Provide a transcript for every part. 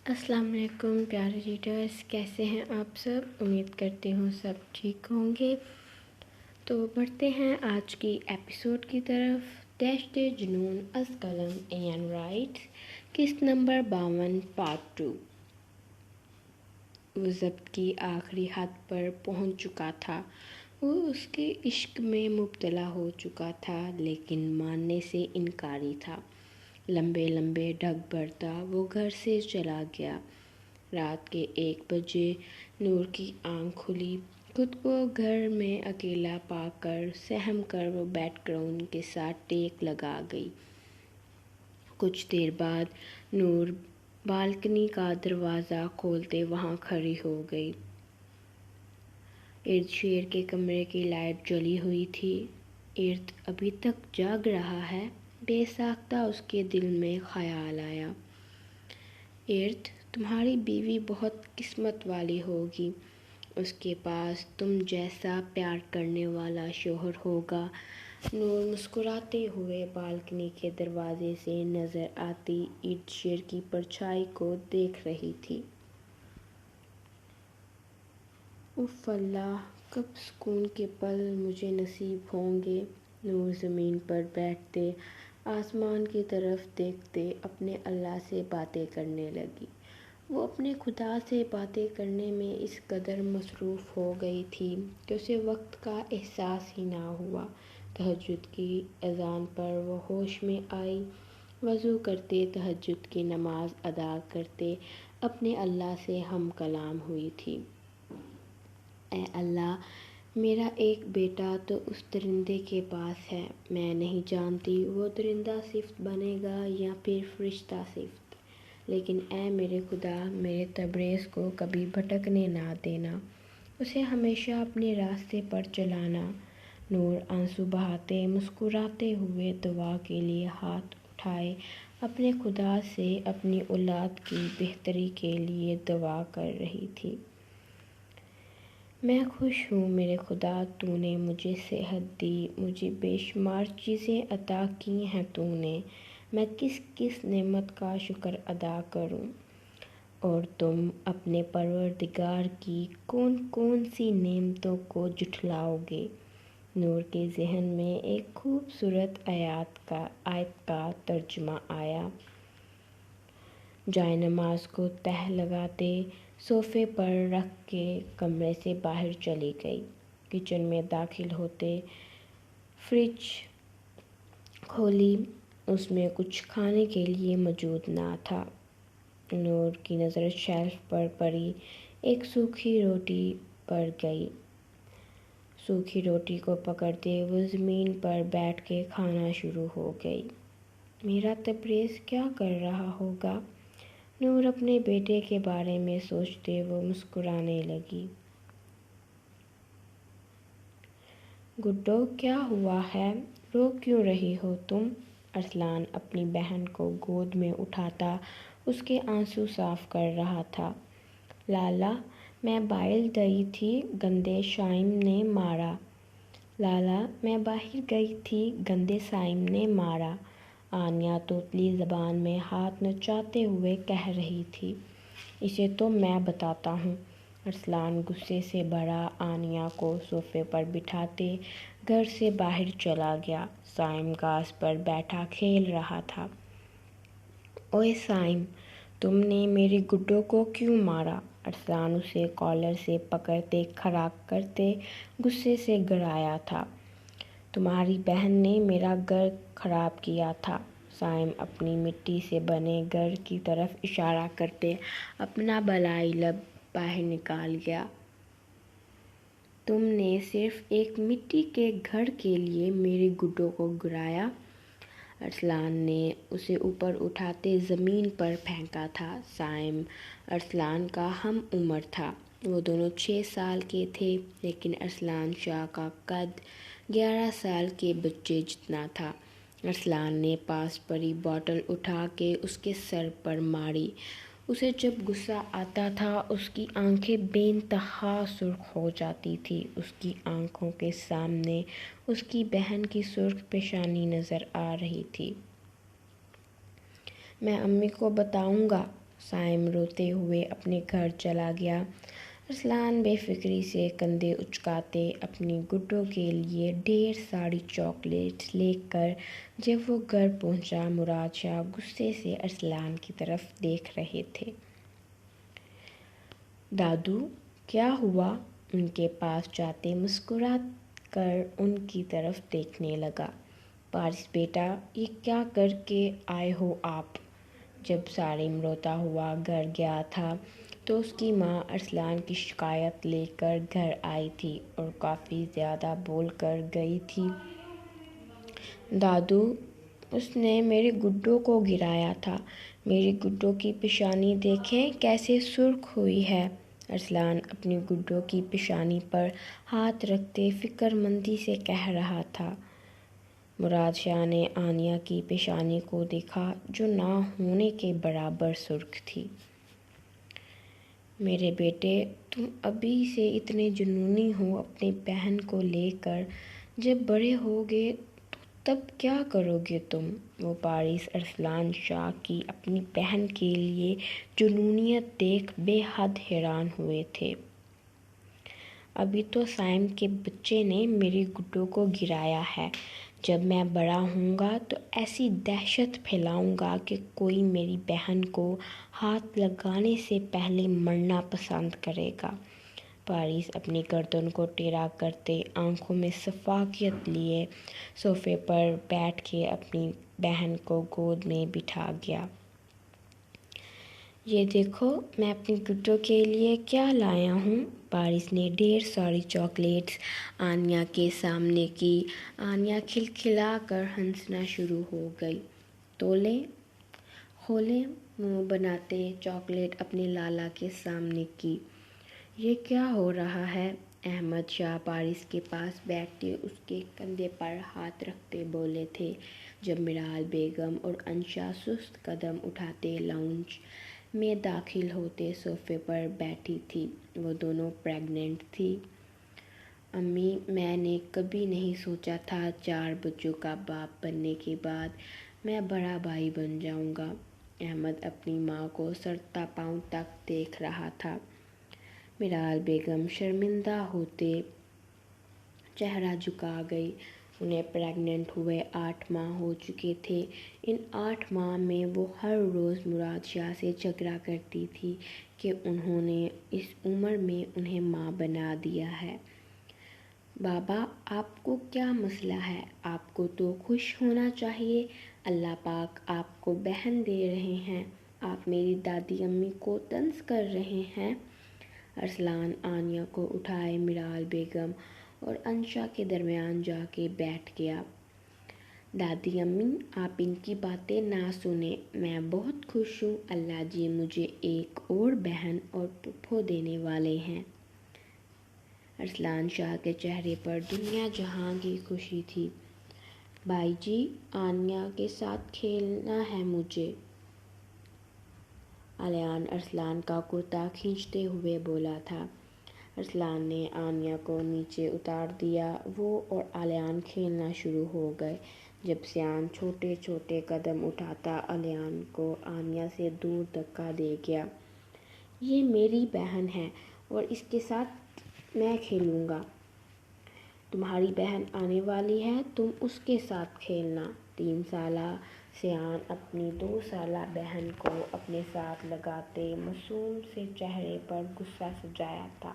السلام علیکم پیارے ریڈرز، کیسے ہیں آپ سب؟ امید کرتی ہوں سب ٹھیک ہوں گے۔ تو بڑھتے ہیں آج کی ایپیسوڈ کی طرف۔ دشت جنون از قلم ایان رائٹس، قسط نمبر 52 پارٹ 2۔ وہ ضبط کی آخری حد پر پہنچ چکا تھا۔ وہ اس کے عشق میں مبتلا ہو چکا تھا، لیکن ماننے سے انکاری تھا۔ لمبے لمبے ڈگ بھرتا وہ گھر سے چلا گیا۔ رات کے 1 بجے نور کی آنکھ کھلی۔ خود کو گھر میں اکیلا پا کر سہم کر وہ بیڈ گراؤنڈ کے ساتھ ٹیک لگا گئی۔ کچھ دیر بعد نور بالکنی کا دروازہ کھولتے وہاں کھڑی ہو گئی۔ ارد شیر کے کمرے کی لائٹ جلی ہوئی تھی۔ ارد ابھی تک جاگ رہا ہے؟ بے ساختہ اس کے دل میں خیال آیا۔ ارد، تمہاری بیوی بہت قسمت والی ہوگی۔ اس کے پاس تم جیسا پیار کرنے والا شوہر ہوگا۔ نور مسکراتے ہوئے بالکنی کے دروازے سے نظر آتی ارد شیر کی پرچھائی کو دیکھ رہی تھی۔ اف اللہ، کب سکون کے پل مجھے نصیب ہوں گے۔ نور زمین پر بیٹھتے آسمان کی طرف دیکھتے اپنے اللہ سے باتیں کرنے لگی۔ وہ اپنے خدا سے باتیں کرنے میں اس قدر مصروف ہو گئی تھی کہ اسے وقت کا احساس ہی نہ ہوا۔ تہجد کی اذان پر وہ ہوش میں آئی۔ وضو کرتے تہجد کی نماز ادا کرتے اپنے اللہ سے ہم کلام ہوئی تھی۔ اے اللہ، میرا ایک بیٹا تو اس درندے کے پاس ہے۔ میں نہیں جانتی وہ درندہ صفت بنے گا یا پھر فرشتہ صفت، لیکن اے میرے خدا، میرے تبریز کو کبھی بھٹکنے نہ دینا، اسے ہمیشہ اپنے راستے پر چلانا۔ نور آنسو بہاتے مسکراتے ہوئے دعا کے لیے ہاتھ اٹھائے اپنے خدا سے اپنی اولاد کی بہتری کے لیے دعا کر رہی تھی۔ میں خوش ہوں میرے خدا، تو نے مجھے صحت دی، مجھے بے شمار چیزیں عطا کی ہیں تو نے، میں کس کس نعمت کا شکر ادا کروں، اور تم اپنے پروردگار کی کون کون سی نعمتوں کو جھٹلاؤ گے۔ نور کے ذہن میں ایک خوبصورت آیت کا ترجمہ آیا۔ جائے نماز کو تہہ لگاتے صوفے پر رکھ کے کمرے سے باہر چلی گئی۔ کچن میں داخل ہوتے فریج کھولی، اس میں کچھ کھانے کے لیے موجود نہ تھا۔ نور کی نظر شیلف پر پڑی ایک سوکھی روٹی پر گئی۔ سوکھی روٹی کو پکڑتے وہ زمین پر بیٹھ کے کھانا شروع ہو گئی۔ میرا تبریز کیا کر رہا ہوگا؟ نور اپنے بیٹے کے بارے میں سوچتے وہ مسکرانے لگی۔ گڈو، کیا ہوا ہے؟ رو کیوں رہی ہو تم؟ ارسلان اپنی بہن کو گود میں اٹھاتا اس کے آنسو صاف کر رہا تھا۔ لالا، میں باہر گئی تھی، گندے شائم نے مارا۔ لالا، میں باہر گئی تھی، گندے شائم نے مارا، آنیا توتلی زبان میں ہاتھ نچاتے ہوئے کہہ رہی تھی۔ اسے تو میں بتاتا ہوں۔ ارسلان غصے سے بھرا آنیا کو صوفے پر بٹھاتے گھر سے باہر چلا گیا۔ شائم گھاس پر بیٹھا کھیل رہا تھا۔ اوئے شائم، تم نے میری گڈو کو کیوں مارا؟ ارسلان اسے کالر سے پکڑتے کھڑا کرتے غصے سے گرایا تھا۔ تمہاری بہن نے میرا گھر خراب کیا تھا۔ شائم اپنی مٹی سے بنے گھر کی طرف اشارہ کرتے اپنا بالائی لب باہر نکال گیا۔ تم نے صرف ایک مٹی کے گھر کے لیے میری گڈو کو گرایا؟ ارسلان نے اسے اوپر اٹھاتے زمین پر پھینکا تھا۔ شائم ارسلان کا ہم عمر تھا۔ وہ دونوں 6 سال کے تھے، لیکن ارسلان شاہ کا قد 11 سال کے بچے جتنا تھا۔ ارسلان نے پاس پڑی بوتل اٹھا کے اس کے سر پر ماری۔ اسے جب غصہ آتا تھا اس کی آنکھیں بے انتہا سرخ ہو جاتی تھیں۔ اس کی آنکھوں کے سامنے اس کی بہن کی سرخ پیشانی نظر آ رہی تھی۔ میں امی کو بتاؤں گا، سائم روتے ہوئے اپنے گھر چلا گیا۔ ارسلان بے فکری سے کندھے اچکاتے اپنی گڈو کے لیے ڈھیر ساری چاکلیٹس لے کر جب وہ گھر پہنچا، مراد شاہ غصے سے ارسلان کی طرف دیکھ رہے تھے۔ دادو کیا ہوا؟ ان کے پاس جاتے مسکرا کر ان کی طرف دیکھنے لگا۔ پارس بیٹا، یہ کیا کر کے آئے ہو آپ؟ جب سالم روتا ہوا گھر گیا تھا تو اس کی ماں ارسلان کی شکایت لے کر گھر آئی تھی اور کافی زیادہ بول کر گئی تھی۔ دادو، اس نے میری گڈو کو گرایا تھا۔ میری گڈو کی پیشانی دیکھیں کیسے سرخ ہوئی ہے۔ ارسلان اپنی گڈو کی پیشانی پر ہاتھ رکھتے فکر مندی سے کہہ رہا تھا۔ مراد شاہ نے آنیہ کی پیشانی کو دیکھا جو نہ ہونے کے برابر سرخ تھی۔ میرے بیٹے، تم ابھی سے اتنے جنونی ہو اپنی بہن کو لے کر، جب بڑے ہوگے تو تب کیا کرو گے تم؟ وہ پارس ارسلان شاہ کی اپنی بہن کے لیے جنونیت دیکھ بے حد حیران ہوئے تھے۔ ابھی تو سائم کے بچے نے میری گڈو کو گرایا ہے، جب میں بڑا ہوں گا تو ایسی دہشت پھیلاؤں گا کہ کوئی میری بہن کو ہاتھ لگانے سے پہلے مرنا پسند کرے گا۔ پارس اپنی گردن کو ٹیڑھا کرتے آنکھوں میں شفقت لیے صوفے پر بیٹھ کے اپنی بہن کو گود میں بٹھا گیا۔ یہ دیکھو میں اپنی گڈو کے لیے کیا لایا ہوں۔ پارس نے ڈھیر ساری چاکلیٹس آنیہ کے سامنے کی۔ آنیہ کھلکھلا کر ہنسنا شروع ہو گئی۔ تولے کھولے منہ بناتے چاکلیٹ اپنے لالا کے سامنے کی۔ یہ کیا ہو رہا ہے؟ احمد شاہ پارس کے پاس بیٹھتے اس کے کندھے پر ہاتھ رکھتے بولے تھے، جب میرال بیگم اور انشا سست قدم اٹھاتے لاؤنج میں داخل ہوتے صوفے پر بیٹھی تھی۔ وہ دونوں پریگننٹ تھی۔ امی، میں نے کبھی نہیں سوچا تھا 4 بچوں کا باپ بننے کے بعد میں بڑا بھائی بن جاؤں گا۔ احمد اپنی ماں کو سر تا پاؤں تک دیکھ رہا تھا۔ میرال بیگم شرمندہ ہوتے چہرہ جھکا گئی۔ انہیں پریگننٹ ہوئے 8 ماہ ہو چکے تھے۔ ان 8 ماہ میں وہ ہر روز مراد شاہ سے جھگڑا کرتی تھی کہ انہوں نے اس عمر میں انہیں ماں بنا دیا ہے۔ بابا، آپ کو کیا مسئلہ ہے؟ آپ کو تو خوش ہونا چاہیے۔ اللہ پاک آپ کو بہن دے رہے ہیں، آپ میری دادی امی کو طنز کر رہے ہیں۔ ارسلان آنیہ کو اٹھائے میرال بیگم اور انشا کے درمیان جا کے بیٹھ گیا۔ دادی امی، آپ ان کی باتیں نہ سنیں، میں بہت خوش ہوں، اللہ جی مجھے ایک اور بہن اور پھوپھو دینے والے ہیں۔ ارسلان شاہ کے چہرے پر دنیا جہاں کی خوشی تھی۔ بھائی جی، آنیہ کے ساتھ کھیلنا ہے مجھے۔ الیان ارسلان کا کرتا کھینچتے ہوئے بولا تھا۔ ارسلان نے آنیہ کو نیچے اتار دیا۔ وہ اور الیان کھیلنا شروع ہو گئے۔ جب سیان چھوٹے چھوٹے قدم اٹھاتا الیان کو آنیہ سے دور دھکا دے گیا۔ یہ میری بہن ہے اور اس کے ساتھ میں کھیلوں گا۔ تمہاری بہن آنے والی ہے، تم اس کے ساتھ کھیلنا۔ 3 سالہ سیان اپنی 2 سالہ بہن کو اپنے ساتھ لگاتے معصوم سے چہرے پر غصہ سجایا تھا۔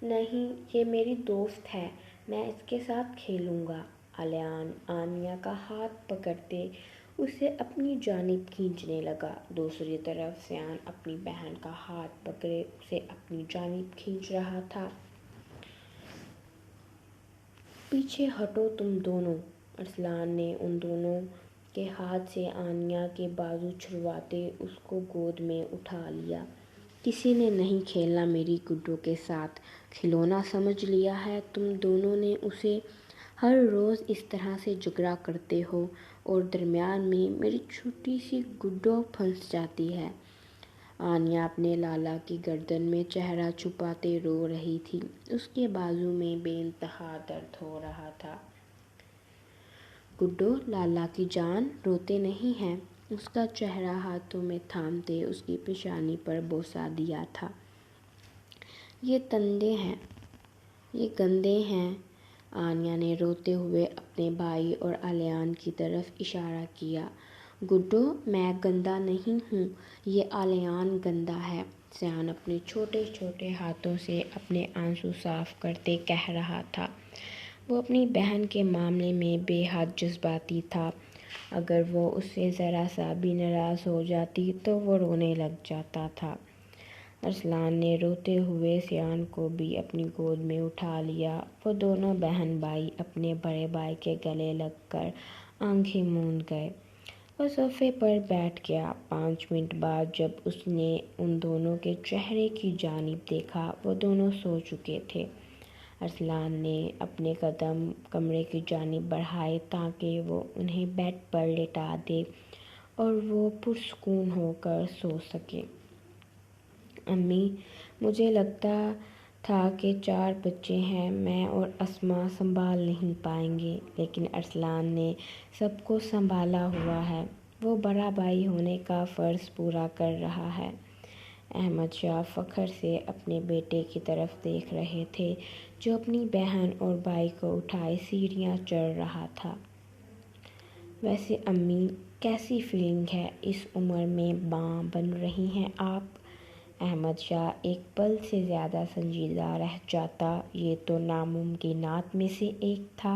نہیں، یہ میری دوست ہے، میں اس کے ساتھ کھیلوں گا۔ الیان آنیہ کا ہاتھ پکڑتے اسے اپنی جانب کھینچنے لگا۔ دوسری طرف سیان اپنی بہن کا ہاتھ پکڑے اسے اپنی جانب کھینچ رہا تھا۔ پیچھے ہٹو تم دونوں۔ ارسلان نے ان دونوں کے ہاتھ سے آنیہ کے بازو چھڑواتے اس کو گود میں اٹھا لیا۔ کسی نے نہیں کھیلنا میری گڈو کے ساتھ، کھلونا سمجھ لیا ہے تم دونوں نے اسے۔ ہر روز اس طرح سے جھگڑا کرتے ہو اور درمیان میں میری چھوٹی سی گڈو پھنس جاتی ہے۔ آنیہ اپنے لالا کی گردن میں چہرہ چھپاتے رو رہی تھی۔ اس کے بازو میں بے انتہا درد ہو رہا تھا۔ گڈو، لالا کی جان، روتے نہیں ہیں۔ اس کا چہرہ ہاتھوں میں تھامتے اس کی پیشانی پر بوسہ دیا تھا۔ یہ گندے ہیں، آنیا نے روتے ہوئے اپنے بھائی اور الیان کی طرف اشارہ کیا۔ گڈو، میں گندا نہیں ہوں، یہ الیان گندا ہے، سیان اپنے چھوٹے چھوٹے ہاتھوں سے اپنے آنسو صاف کرتے کہہ رہا تھا۔ وہ اپنی بہن کے معاملے میں بے حد جذباتی تھا۔ اگر وہ اس سے ذرا سا بھی ناراض ہو جاتی تو وہ رونے لگ جاتا تھا۔ ارسلان نے روتے ہوئے سیان کو بھی اپنی گود میں اٹھا لیا۔ وہ دونوں بہن بھائی اپنے بڑے بھائی کے گلے لگ کر آنکھیں موند گئے۔ وہ صوفے پر بیٹھ گیا۔ 5 منٹ بعد جب اس نے ان دونوں کے چہرے کی جانب دیکھا، وہ دونوں سو چکے تھے۔ ارسلان نے اپنے قدم کمرے کی جانب بڑھائے تاکہ وہ انہیں بیڈ پر لٹا دے اور وہ پرسکون ہو کر سو سکے۔ امی، مجھے لگتا تھا کہ 4 بچے ہیں، میں اور اسما سنبھال نہیں پائیں گے، لیکن ارسلان نے سب کو سنبھالا ہوا ہے۔ وہ بڑا بھائی ہونے کا فرض پورا کر رہا ہے۔ احمد شاہ فخر سے اپنے بیٹے کی طرف دیکھ رہے تھے جو اپنی بہن اور بھائی کو اٹھائے سیڑھیاں چڑھ رہا تھا۔ ویسے امی، کیسی فیلنگ ہے؟ اس عمر میں ماں بن رہی ہیں آپ؟ احمد شاہ ایک پل سے زیادہ سنجیدہ رہ جاتا۔ یہ تو ناممکنات میں سے ایک تھا۔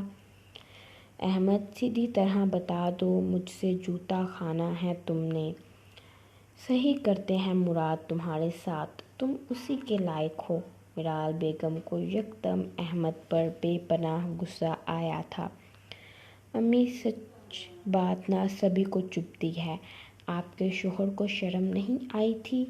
احمد، سیدھی طرح بتا دو، مجھ سے جوتا کھانا ہے تم نے۔ صحیح کرتے ہیں مراد تمہارے ساتھ، تم اسی کے لائق ہو۔ میرال بیگم کو یکدم احمد پر بے پناہ غصہ آیا تھا۔ امی، سچ بات نا سبھی کو چبھتی ہے، آپ کے شوہر کو شرم نہیں آئی تھی؟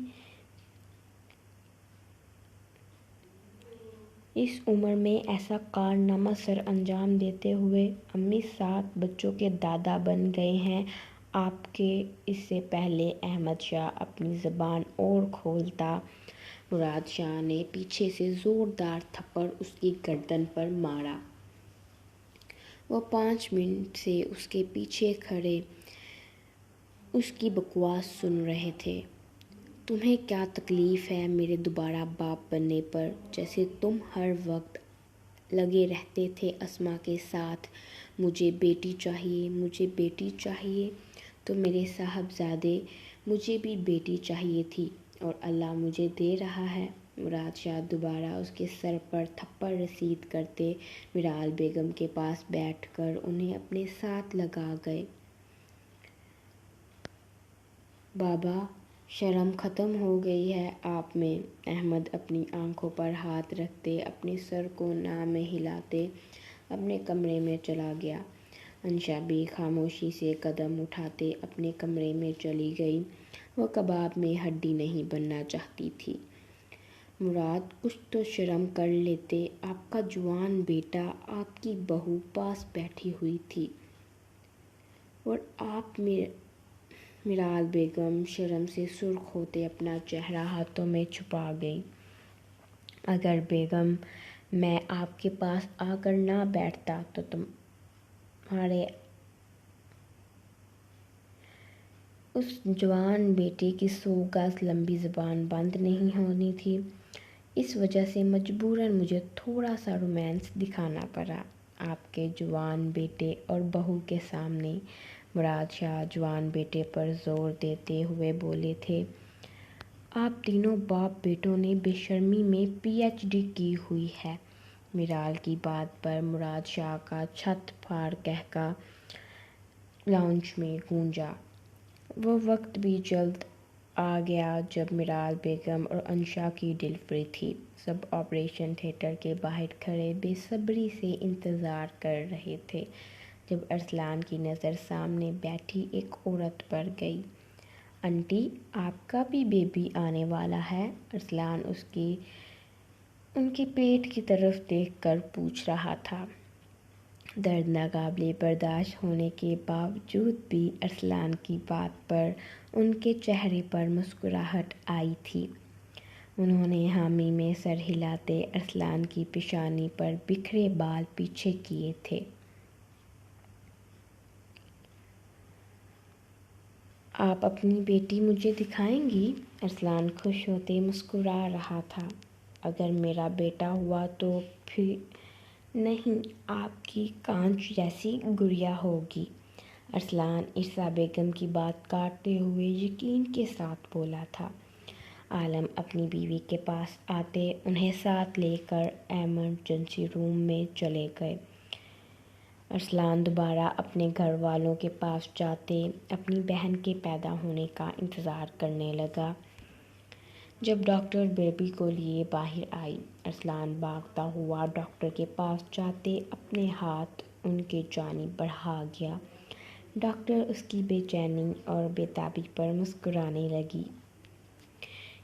اس عمر میں ایسا کارنامہ سر انجام دیتے ہوئے؟ امی 7 بچوں کے دادا بن گئے ہیں آپ کے۔ اس سے پہلے احمد شاہ اپنی زبان اور کھولتا، مراد شاہ نے پیچھے سے زوردار تھپڑ اس کی گردن پر مارا۔ وہ 5 منٹ سے اس کے پیچھے کھڑے اس کی بکواس سن رہے تھے۔ تمہیں کیا تکلیف ہے میرے دوبارہ باپ بننے پر؟ جیسے تم ہر وقت لگے رہتے تھے اسما کے ساتھ، مجھے بیٹی چاہیے، مجھے بیٹی چاہیے۔ تو میرے صاحبزادے، مجھے بھی بیٹی چاہیے تھی اور اللہ مجھے دے رہا ہے۔ مراد شاہ دوبارہ اس کے سر پر تھپڑ رسید کرتے میرال بیگم کے پاس بیٹھ کر انہیں اپنے ساتھ لگا گئے۔ بابا، شرم ختم ہو گئی ہے آپ میں۔ احمد اپنی آنکھوں پر ہاتھ رکھتے اپنے سر کو ناک میں ہلاتے اپنے کمرے میں چلا گیا۔ انشا بھی خاموشی سے قدم اٹھاتے اپنے کمرے میں چلی گئی۔ وہ کباب میں ہڈی نہیں بننا چاہتی تھی۔ مراد، کچھ تو شرم کر لیتے، آپ کا جوان بیٹا، آپ کی بہو پاس بیٹھی ہوئی تھی اور آپ میرال بیگم شرم سے سرخ ہوتے اپنا چہرہ ہاتھوں میں چھپا گئی۔ اگر بیگم میں آپ کے پاس آ کر نہ بیٹھتا تو تمہارے اس جوان بیٹے کی 100 گز لمبی زبان بند نہیں ہونی تھی۔ اس وجہ سے مجبوراً مجھے تھوڑا سا رومانس دکھانا پڑا آپ کے جوان بیٹے اور بہو کے سامنے۔ مراد شاہ جوان بیٹے پر زور دیتے ہوئے بولے تھے، آپ تینوں باپ بیٹوں نے بے شرمی میں PhD کی ہوئی ہے۔ میرال کی بات پر مراد شاہ کا چھت پھاڑ قہقہہ لاؤنج میں گونجا۔ وہ وقت بھی جلد آ گیا جب میرال بیگم اور انشا کی ڈیلیوری تھی۔ سب آپریشن تھیٹر کے باہر کھڑے بے صبری سے انتظار کر رہے تھے جب ارسلان کی نظر سامنے بیٹھی ایک عورت پر گئی۔ انٹی، آپ کا بھی بیبی آنے والا ہے؟ ارسلان ان کے پیٹ کی طرف دیکھ کر پوچھ رہا تھا۔ درد ناقابل برداشت ہونے کے باوجود بھی ارسلان کی بات پر ان کے چہرے پر مسکراہٹ آئی تھی۔ انہوں نے حامی میں سر ہلاتے ارسلان کی پیشانی پر بکھرے بال پیچھے کیے تھے۔ آپ اپنی بیٹی مجھے دکھائیں گی؟ ارسلان خوش ہوتے مسکرا رہا تھا۔ اگر میرا بیٹا ہوا تو پھر نہیں، آپ کی کانچ جیسی گڑیا ہوگی، ارسلان عرصہ بیگم کی بات کاٹتے ہوئے یقین کے ساتھ بولا تھا۔ عالم اپنی بیوی کے پاس آتے انہیں ساتھ لے کر ایمرجنسی روم میں چلے گئے۔ ارسلان دوبارہ اپنے گھر والوں کے پاس جاتے اپنی بہن کے پیدا ہونے کا انتظار کرنے لگا۔ جب ڈاکٹر بیبی کو لیے باہر آئی، ارسلان بھاگتا ہوا ڈاکٹر کے پاس جاتے اپنے ہاتھ ان کی جانب بڑھا گیا۔ ڈاکٹر اس کی بے چینی اور بے تابی پر مسکرانے لگی۔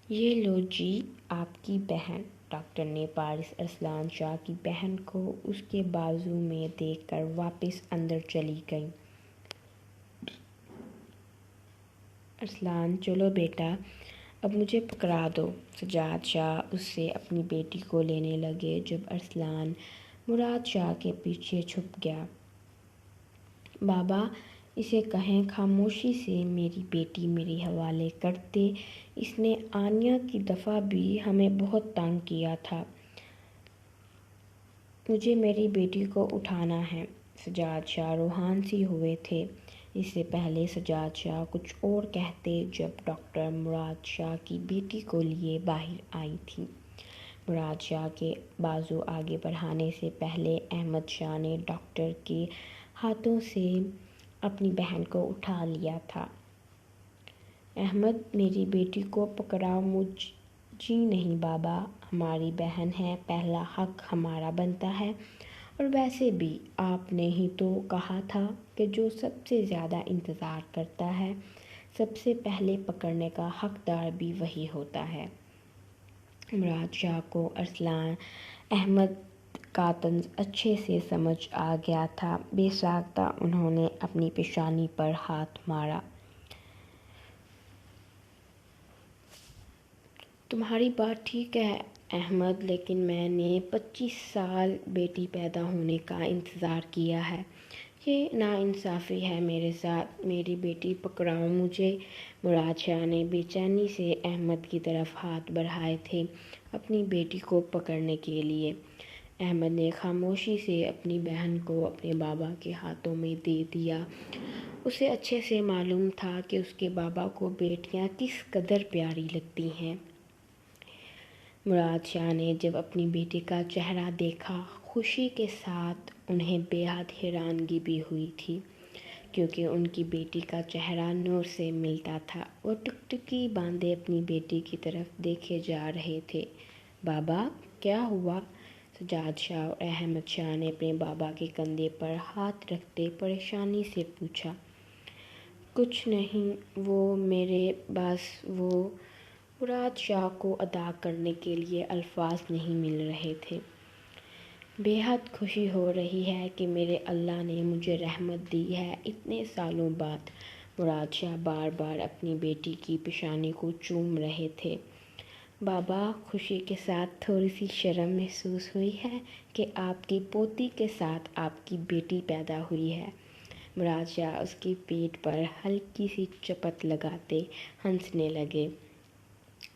یہ لو جی آپ کی بہن، ڈاکٹر نے پارس ارسلان شاہ کی بہن کو اس کے بازو میں دے کر واپس اندر چلی گئیں۔ ارسلان چلو بیٹا، اب مجھے پکڑا دو، سجاد شاہ اس سے اپنی بیٹی کو لینے لگے جب ارسلان مراد شاہ کے پیچھے چھپ گیا۔ بابا اسے کہیں خاموشی سے میری بیٹی میرے حوالے کر دے، اس نے آنیہ کی دفعہ بھی ہمیں بہت تنگ کیا تھا، مجھے میری بیٹی کو اٹھانا ہے۔ سجاد شاہ روحان سی ہوئے تھے۔ اس سے پہلے سجاد شاہ کچھ اور کہتے جب ڈاکٹر مراد شاہ کی بیٹی کو لیے باہر آئی تھی۔ مراد شاہ کے بازو آگے بڑھانے سے پہلے احمد شاہ نے ڈاکٹر کے ہاتھوں سے اپنی بہن کو اٹھا لیا تھا۔ احمد میری بیٹی کو پکڑاؤ۔ جی نہیں بابا، ہماری بہن ہے، پہلا حق ہمارا بنتا ہے، اور ویسے بھی آپ نے ہی تو کہا تھا کہ جو سب سے زیادہ انتظار کرتا ہے سب سے پہلے پکڑنے کا حقدار بھی وہی ہوتا ہے۔ مراد شاہ کو ارسلان احمد کا طنز اچھے سے سمجھ آ گیا تھا۔ بے ساختہ انہوں نے اپنی پیشانی پر ہاتھ مارا۔ تمہاری بات ٹھیک ہے احمد، لیکن میں نے 25 سال بیٹی پیدا ہونے کا انتظار کیا ہے، یہ ناانصافی ہے میرے ساتھ، میری بیٹی پکڑاؤ مجھے۔ مراد شاہ نے بے چینی سے احمد کی طرف ہاتھ بڑھائے تھے اپنی بیٹی کو پکڑنے کے لیے۔ احمد نے خاموشی سے اپنی بہن کو اپنے بابا کے ہاتھوں میں دے دیا۔ اسے اچھے سے معلوم تھا کہ اس کے بابا کو بیٹیاں کس قدر پیاری لگتی ہیں۔ مراد شاہ نے جب اپنی بیٹی کا چہرہ دیکھا، خوشی کے ساتھ انہیں بے حد حیرانگی بھی ہوئی تھی، کیونکہ ان کی بیٹی کا چہرہ نور سے ملتا تھا۔ وہ ٹکٹکی باندھے اپنی بیٹی کی طرف دیکھے جا رہے تھے۔ بابا کیا ہوا؟ سجاد شاہ اور احمد شاہ نے اپنے بابا کے کندھے پر ہاتھ رکھتے پریشانی سے پوچھا۔ کچھ نہیں، وہ میرے بس وہ مراد شاہ کو ادا کرنے کے لیے الفاظ نہیں مل رہے تھے۔ بے حد خوشی ہو رہی ہے کہ میرے اللہ نے مجھے رحمت دی ہے اتنے سالوں بعد، مراد شاہ بار بار اپنی بیٹی کی پیشانی کو چوم رہے تھے۔ بابا خوشی کے ساتھ تھوڑی سی شرم محسوس ہوئی ہے کہ آپ کی پوتی کے ساتھ آپ کی بیٹی پیدا ہوئی ہے۔ مراد شاہ اس کی پیٹھ پر ہلکی سی چپت لگاتے ہنسنے لگے۔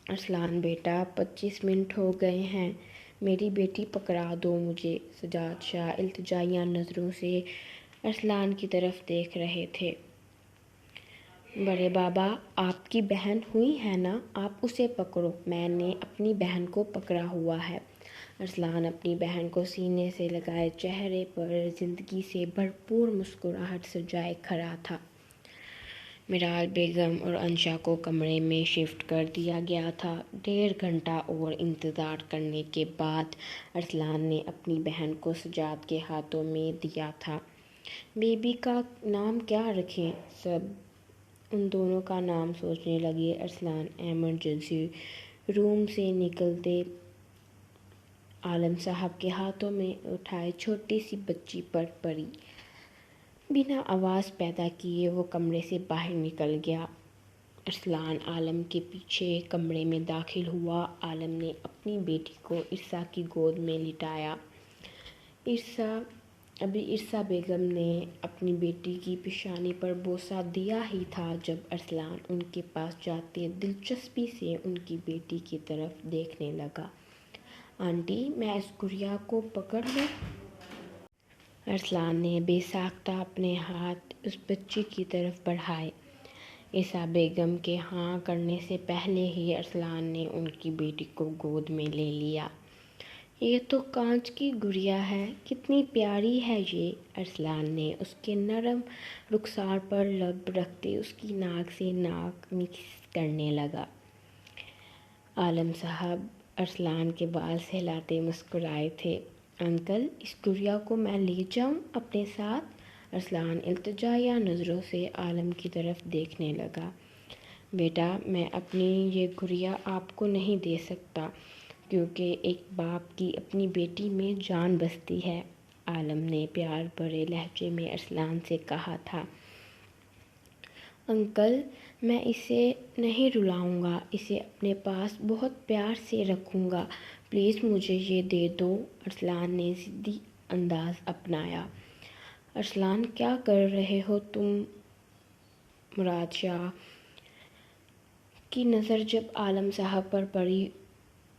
ارسلان بیٹا 25 منٹ ہو گئے ہیں، میری بیٹی پکڑا دو مجھے۔ سجاد شاہ التجائیہ نظروں سے ارسلان کی طرف دیکھ رہے تھے۔ بڑے بابا آپ کی بہن ہوئی ہے نا، آپ اسے پکڑو، میں نے اپنی بہن کو پکڑا ہوا ہے۔ ارسلان اپنی بہن کو سینے سے لگائے چہرے پر زندگی سے بھرپور مسکراہٹ سجائے کھڑا تھا۔ میرال بیگم اور انشا کو کمرے میں شفٹ کر دیا گیا تھا۔ 1.5 گھنٹہ اور انتظار کرنے کے بعد ارسلان نے اپنی بہن کو سجاد کے ہاتھوں میں دیا تھا۔ بیبی کا نام کیا رکھیں؟ سب ان دونوں کا نام سوچنے لگے۔ ارسلان ایمرجنسی روم سے نکلتے عالم صاحب کے ہاتھوں میں اٹھائے چھوٹی سی بچی پر پڑی۔ بنا آواز پیدا کیے وہ کمرے سے باہر نکل گیا۔ ارسلان عالم کے پیچھے کمرے میں داخل ہوا۔ عالم نے اپنی بیٹی کو عرصہ کی گود میں لٹایا۔ عرصہ ابھی عرصہ بیگم نے اپنی بیٹی کی پیشانی پر بوسہ دیا ہی تھا جب ارسلان ان کے پاس جاتے دلچسپی سے ان کی بیٹی کی طرف دیکھنے لگا۔ آنٹی، میں اس گڑیا کو پکڑ لوں؟ ارسلان نے بے ساختہ اپنے ہاتھ اس بچی کی طرف بڑھائے۔ عرصہ بیگم کے ہاں کرنے سے پہلے ہی ارسلان نے ان کی بیٹی کو گود میں لے لیا۔ یہ تو کانچ کی گڑیا ہے، کتنی پیاری ہے یہ۔ ارسلان نے اس کے نرم رخسار پر لب رکھتے اس کی ناک سے ناک مکس کرنے لگا۔ عالم صاحب ارسلان کے بال سہلاتے مسکرائے تھے۔ انکل، اس گڑیا کو میں لے جاؤں اپنے ساتھ؟ ارسلان التجائیہ نظروں سے عالم کی طرف دیکھنے لگا۔ بیٹا، میں اپنی یہ گڑیا آپ کو نہیں دے سکتا، کیونکہ ایک باپ کی اپنی بیٹی میں جان بستی ہے، عالم نے پیار بھرے لہجے میں ارسلان سے کہا تھا۔ انکل، میں اسے نہیں رلاؤں گا، اسے اپنے پاس بہت پیار سے رکھوں گا، پلیز مجھے یہ دے دو۔ ارسلان نے ضدی انداز اپنایا۔ ارسلان، کیا کر رہے ہو تم؟ مراد شاہ کی نظر جب عالم صاحب پر پڑی،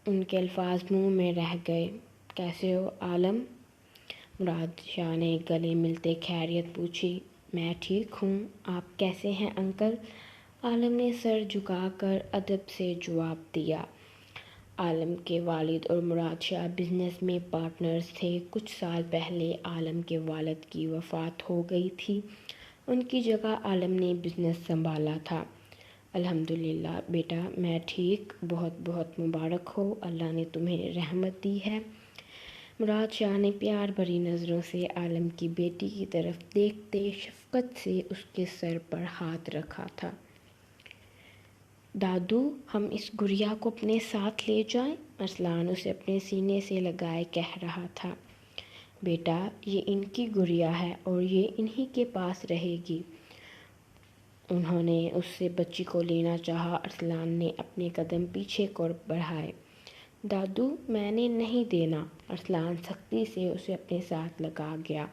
ان کے الفاظ منہ میں رہ گئے۔ کیسے ہو عالم؟ مراد شاہ نے گلے ملتے خیریت پوچھی۔ میں ٹھیک ہوں، آپ کیسے ہیں انکل؟ عالم نے سر جھکا کر ادب سے جواب دیا۔ عالم کے والد اور مراد شاہ بزنس میں پارٹنرز تھے۔ کچھ سال پہلے عالم کے والد کی وفات ہو گئی تھی، ان کی جگہ عالم نے بزنس سنبھالا تھا۔ الحمدللہ بیٹا، میں ٹھیک، بہت بہت مبارک ہو، اللہ نے تمہیں رحمت دی ہے۔ مراد شاہ نے پیار بھری نظروں سے عالم کی بیٹی کی طرف دیکھتے شفقت سے اس کے سر پر ہاتھ رکھا تھا۔ دادو، ہم اس گڑیا کو اپنے ساتھ لے جائیں؟ ارسلان اسے اپنے سینے سے لگائے کہہ رہا تھا۔ بیٹا، یہ ان کی گڑیا ہے اور یہ انہی کے پاس رہے گی۔ انہوں نے اس سے بچی کو لینا چاہا۔ ارسلان نے اپنے قدم پیچھے کو بڑھائے۔ دادو، میں نے نہیں دینا۔ ارسلان سختی سے اسے اپنے ساتھ لگا گیا۔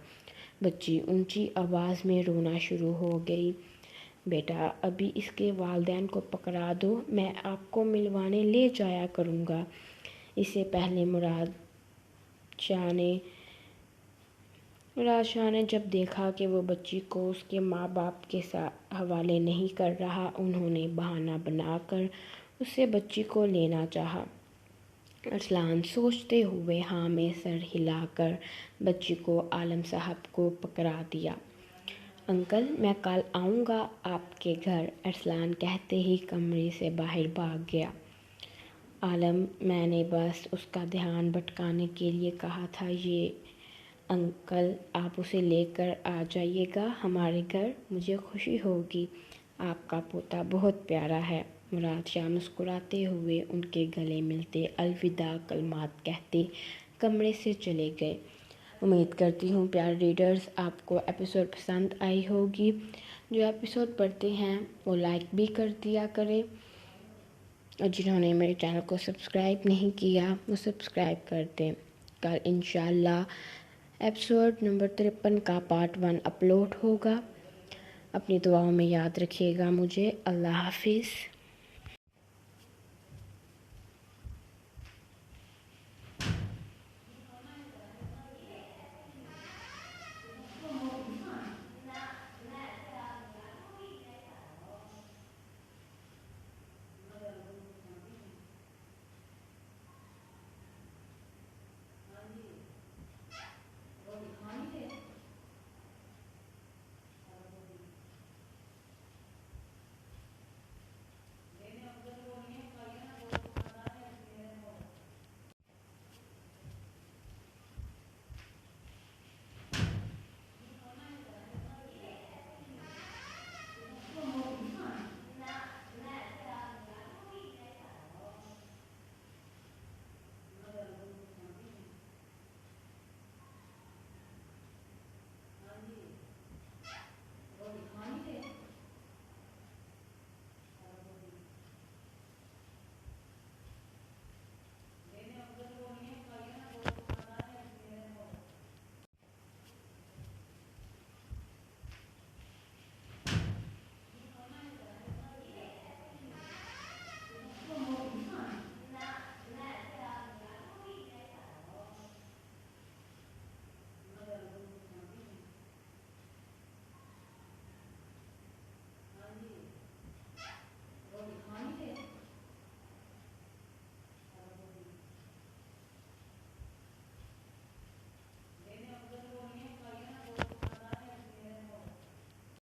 بچی اونچی آواز میں رونا شروع ہو گئی۔ بیٹا، ابھی اس کے والدین کو پکڑا دو، میں آپ کو ملوانے لے جایا کروں گا۔ اس سے پہلے مراد شاہ نے جب دیکھا کہ وہ بچی کو اس کے ماں باپ کے حوالے نہیں کر رہا، انہوں نے بہانہ بنا کر اس سے بچی کو لینا چاہا۔ ارسلان سوچتے ہوئے ہاں میں سر ہلا کر بچی کو عالم صاحب کو پکڑا دیا۔ انکل، میں کل آؤں گا آپ کے گھر، ارسلان کہتے ہی کمرے سے باہر بھاگ گیا۔ عالم، میں نے بس اس کا دھیان بھٹکانے کے لیے کہا تھا، یہ انکل آپ اسے لے کر آ جائیے گا ہمارے گھر، مجھے خوشی ہوگی، آپ کا پوتا بہت پیارا ہے۔ مراد شاہ مسکراتے ہوئے ان کے گلے ملتے الوداع کلمات کہتے کمرے سے چلے گئے۔ امید کرتی ہوں پیارے ریڈرز آپ کو ایپیسوڈ پسند آئی ہوگی۔ جو ایپیسوڈ پڑھتے ہیں وہ لائک بھی کر دیا کریں، اور جنہوں نے میرے چینل کو سبسکرائب نہیں کیا وہ سبسکرائب کر دیں۔ کل انشاءاللہ ایپیسوڈ نمبر 53 کا پارٹ 1 اپلوڈ ہوگا۔ اپنی دعاؤں میں یاد رکھیے گا مجھے۔ اللہ حافظ۔